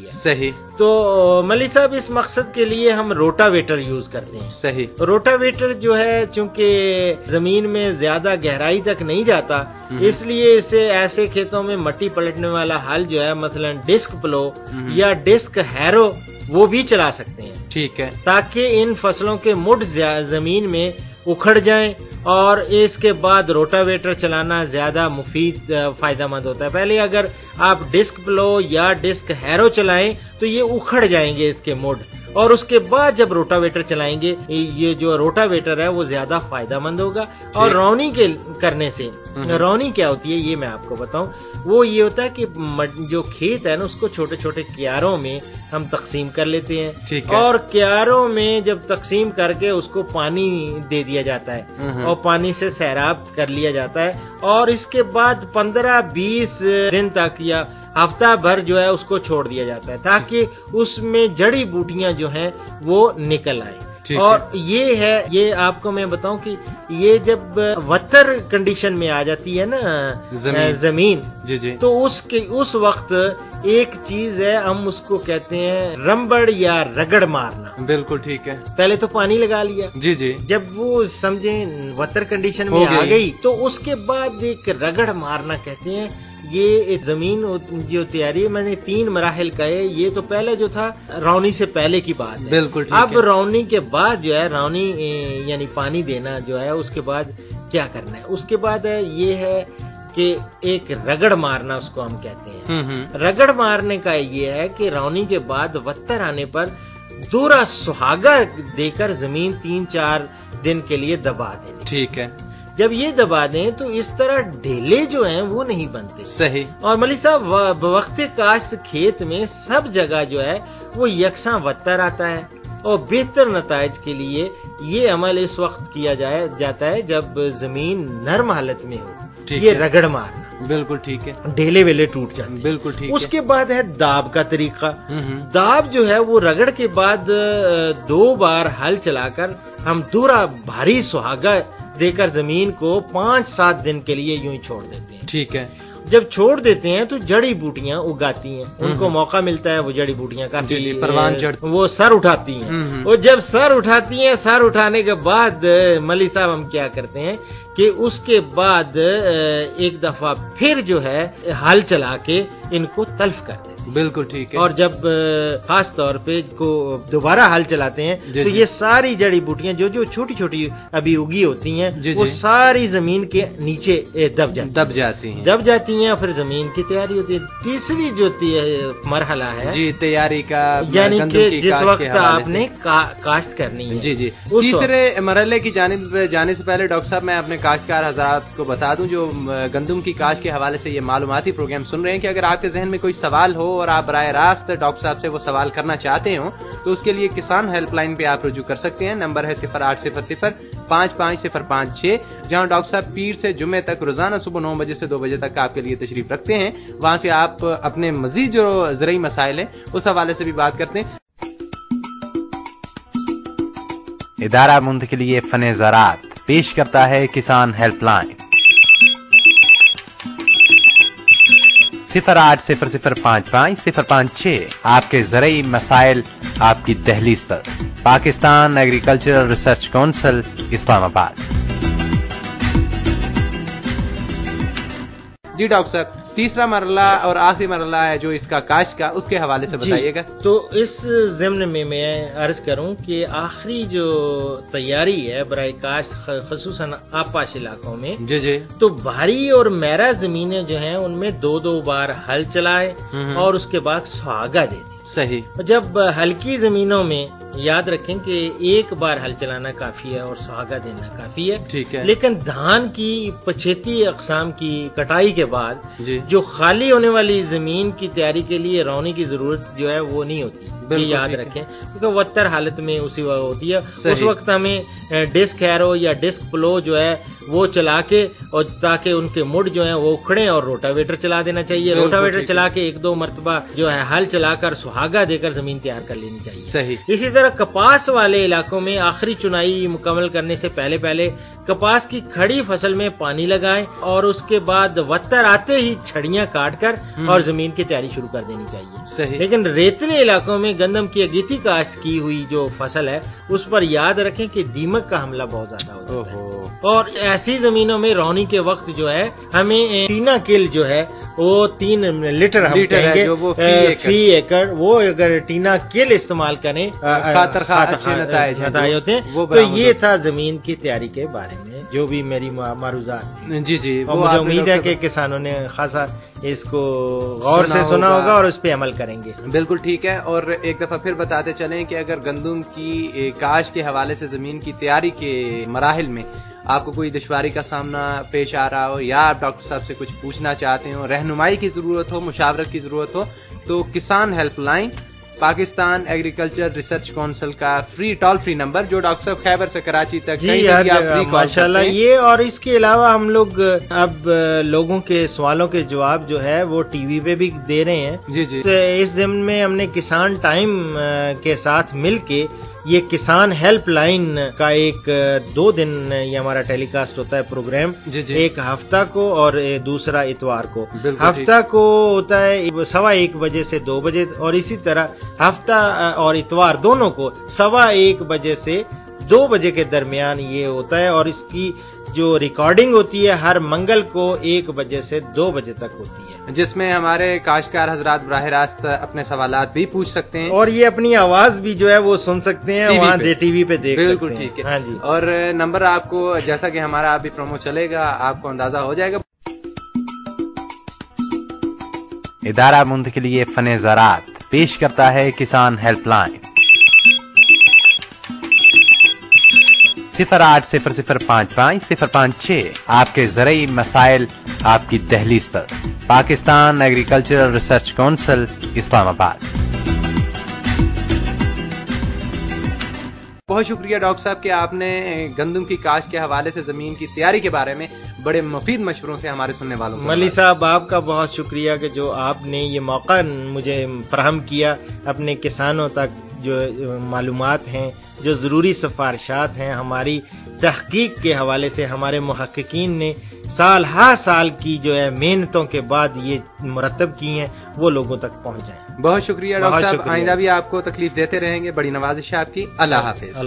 है। सही। तो मलिक साहब इस मकसद के लिए हम रोटावेटर यूज करते हैं। सही। रोटावेटर जो है चूंकि जमीन में ज्यादा गहराई तक नहीं जाता, इसलिए इसे ऐसे खेतों में मट्टी पलटने वाला हल जो है मसलन डिस्क प्लो या डिस्क हैरो वो भी चला सकते हैं। ठीक है। ताकि इन फसलों के मुड जमीन में उखड़ जाएं और इसके बाद रोटावेटर चलाना ज्यादा मुफीद फायदेमंद होता है। पहले अगर आप डिस्क प्लो या डिस्क हैरो चलाएं तो ये उखड़ जाएंगे इसके मुड, और उसके बाद जब रोटावेटर चलाएंगे ये जो रोटावेटर है वो ज्यादा फायदेमंद होगा। और रौनी के करने से, रौनी क्या होती है ये मैं आपको बताऊं, वो ये होता है कि जो खेत है ना उसको छोटे छोटे क्यारों में हम तकसीम कर लेते हैं। ठीक है। और क्यारों में जब तकसीम करके उसको पानी दे दिया जाता है और पानी से सैराब कर लिया जाता है, और इसके बाद 15-20 दिन तक या हफ्ता भर जो है उसको छोड़ दिया जाता है ताकि उसमें जड़ी बूटियां जो हैं वो निकल आए। और ये आपको मैं बताऊं कि ये जब वत्तर कंडीशन में आ जाती है ना जमीन जी जी, तो उस वक्त एक चीज है, हम उसको कहते हैं रंबड़ या रगड़ मारना। बिल्कुल ठीक है। पहले तो पानी लगा लिया जी जी, जब वो समझे वत्तर कंडीशन में आ गई तो उसके बाद एक रगड़ मारना कहते हैं। ये जमीन जो तैयारी है मैंने 3 मराहिल कहे, ये तो पहले जो था रौनी से पहले की बात है। बिल्कुल ठीक अब है। रौनी के बाद जो है रौनी यानी पानी देना जो है उसके बाद क्या करना है, उसके बाद ये है कि एक रगड़ मारना उसको हम कहते हैं। रगड़ मारने का ये है कि रौनी के बाद वत्तर आने पर दोहरा सुहागा देकर जमीन 3-4 दिन के लिए दबा देनी। ठीक है। जब ये दबा दें तो इस तरह ढेले जो हैं वो नहीं बनते। सही। और मलिक साहब वक्त काश्त खेत में सब जगह जो है वो यकसा वत्तर आता है, और बेहतर नताइज के लिए ये अमल इस वक्त किया जाता है जब जमीन नरम हालत में हो। ये रगड़ मारना। बिल्कुल ठीक है। ढेले वेले टूट जाते हैं। बिल्कुल ठीक है। उसके बाद है दाब का तरीका। दाब जो है वो रगड़ के बाद 2 बार हल चलाकर हम दूरा भारी सुहागा देकर जमीन को 5-7 दिन के लिए यूं ही छोड़ देते हैं। ठीक है। जब छोड़ देते हैं तो जड़ी बूटियां उगाती हैं, उनको मौका मिलता है, वो जड़ी बूटियां काफी परवान जड़ वो सर उठाती हैं। और जब सर उठाती हैं, सर उठाने के बाद मलिक साहब हम क्या करते हैं कि उसके बाद एक दफा फिर जो है हल चला के इनको तल्फ कर देते हैं। बिल्कुल ठीक है। और जब खास तौर पे को दोबारा हल चलाते हैं तो ये सारी जड़ी बूटियां जो छोटी छोटी अभी उगी होती हैं वो सारी जमीन के नीचे दब जाती हैं। फिर जमीन की तैयारी होती है। तीसरी जो मरहला है जी तैयारी का, यानी कि जिस वक्त आपने काश्त करनी है। जी जी। तीसरे मरहले की जानिब जाने से पहले डॉक्टर साहब मैं अपने काश्तकार हजरात को बता दूं जो गंदम की काश्त के हवाले से ये मालूमाती प्रोग्राम सुन रहे हैं कि अगर आपके जहन में कोई सवाल हो और आप बराह रास्त डॉक्टर साहब से वो सवाल करना चाहते हो तो उसके लिए किसान हेल्पलाइन पे आप रुजू कर सकते हैं। नंबर है 0800-550556, जहां डॉक्टर साहब पीर से जुमे तक रोजाना सुबह 9 बजे से 2 बजे तक आपके लिए तशरीफ रखते हैं। वहां से आप अपने मजीद जो ज़रूरी मसाइल हैं उस हवाले से भी बात करते हैं। इदारा मुंतकिली फने ज़राअत पेश करता है किसान हेल्पलाइन 0800-550556। आपके ज़रूरी मसाइल आपकी दहलीज पर। Pakistan Agricultural Research Council, Islamabad. जी डॉक्टर साहब, तीसरा मरला और आखिरी मरला है जो इसका काश्त का, उसके हवाले से बताइएगा। तो इस ज़िम्न में मैं अर्ज करूं कि आखिरी जो तैयारी है बराए काश्त खसूसन आपाश इलाकों में जी जी, तो भारी और मैरा जमीनें जो हैं उनमें 2-2 बार हल चलाए और उसके बाद सुहागा दे दी। सही। जब हल्की जमीनों में याद रखें कि 1 बार हल चलाना काफी है और सुहागा देना काफी है। ठीक है। लेकिन धान की 65 अक़साम की कटाई के बाद जी, जो खाली होने वाली जमीन की तैयारी के लिए रौनी की जरूरत जो है वो नहीं होती, ये याद रखें, क्योंकि वत्तर हालत में उसी वक्त होती है। उस वक्त हमें डिस्क हैरो या डिस्क प्लो जो है वो चला के और ताकि उनके मुड़ जो है वो उखड़े और रोटावेटर चला देना चाहिए। रोटावेटर चला के 1-2 मरतबा जो है हल चलाकर सुहागा देकर जमीन तैयार कर लेनी चाहिए। सही। इसी तरह कपास वाले इलाकों में आखिरी चुनाई मुकम्मल करने से पहले कपास की खड़ी फसल में पानी लगाएं और उसके बाद वत्तर आते ही छड़ियां काट कर और जमीन की तैयारी शुरू कर देनी चाहिए। सही। लेकिन रेतीले इलाकों में गंदम की अगेती काश्त की हुई जो फसल है उस पर याद रखें कि दीमक का हमला बहुत ज्यादा होता है और ऐसी जमीनों में रौनी के वक्त जो है हमें टीना किल जो है वो 3 लीटर हम कहेंगे जो वो फी एकड़ वो अगर टीना किल इस्तेमाल करें अच्छे नताइज होते हैं। तो ये था जमीन की तैयारी के बारे में जो भी मेरी मारूजात थी। जी और मुझे उम्मीद है कि किसानों ने खासा इसको गौर से सुना होगा और उस पे अमल करेंगे। बिल्कुल ठीक है। और एक दफा फिर बताते चलें कि अगर गंदम की काश्त के हवाले से जमीन की तैयारी के मराहिल में आपको कोई दुश्वारी का सामना पेश आ रहा हो या आप डॉक्टर साहब से कुछ पूछना चाहते हो, रहनुमाई की जरूरत हो, मुशावरत की जरूरत हो, तो किसान helpline Pakistan agriculture research council का टोल फ्री नंबर जो डॉक्टर साहब खैबर से कराची तक जी माशाल्लाह ये। और इसके अलावा हम लोग अब लोगों के सवालों के जवाब जो है वो टीवी पे भी दे रहे हैं। जी जी। इस दिन में हमने किसान टाइम के साथ मिलके ये किसान हेल्पलाइन का एक 2 दिन ये हमारा टेलीकास्ट होता है प्रोग्राम। जी जी। एक हफ्ता को और दूसरा इतवार को। हफ्ता को होता है 1:15 बजे से 2 बजे और इसी तरह हफ्ता और इतवार दोनों को 1:15 बजे से 2 बजे के दरमियान ये होता है और इसकी जो रिकॉर्डिंग होती है हर मंगल को 1 बजे से 2 बजे तक होती है, जिसमें हमारे काश्तकार हजरात बराह रास्त अपने सवालात भी पूछ सकते हैं और ये अपनी आवाज भी जो है वो सुन सकते हैं वहाँ टीवी पे देख सकते हैं। बिल्कुल ठीक है। हाँ जी। और नंबर आपको जैसा कि हमारा अभी प्रोमो चलेगा आपको अंदाजा हो जाएगा। इदारा मुंतकिली फने ज़राअत पेश करता है किसान हेल्पलाइन 080055 आपके ज़रई मसाइल आपकी दहलीज पर। Pakistan Agricultural Research Council Islamabad. बहुत शुक्रिया डॉक्टर साहब कि आपने गंदम की काश्त के हवाले से जमीन की तैयारी के बारे में बड़े मुफीद मशवरों से हमारे सुनने वालों को। मली साहब आपका बहुत शुक्रिया कि जो आपने ये मौका मुझे फराहम किया अपने किसानों तक जो मालूमात हैं जो ज़रूरी सिफारिशात हैं हमारी तहकीक के हवाले से हमारे मुहक्किकीन ने साल हर साल की जो है मेहनतों के बाद ये मुरतब की हैं वो लोगों तक पहुंचाएं। बहुत शुक्रिया डॉक्टर साहब। आइंदा भी आपको तकलीफ देते रहेंगे। बड़ी नवाजिश है आपकी। अल्लाह हाफिज।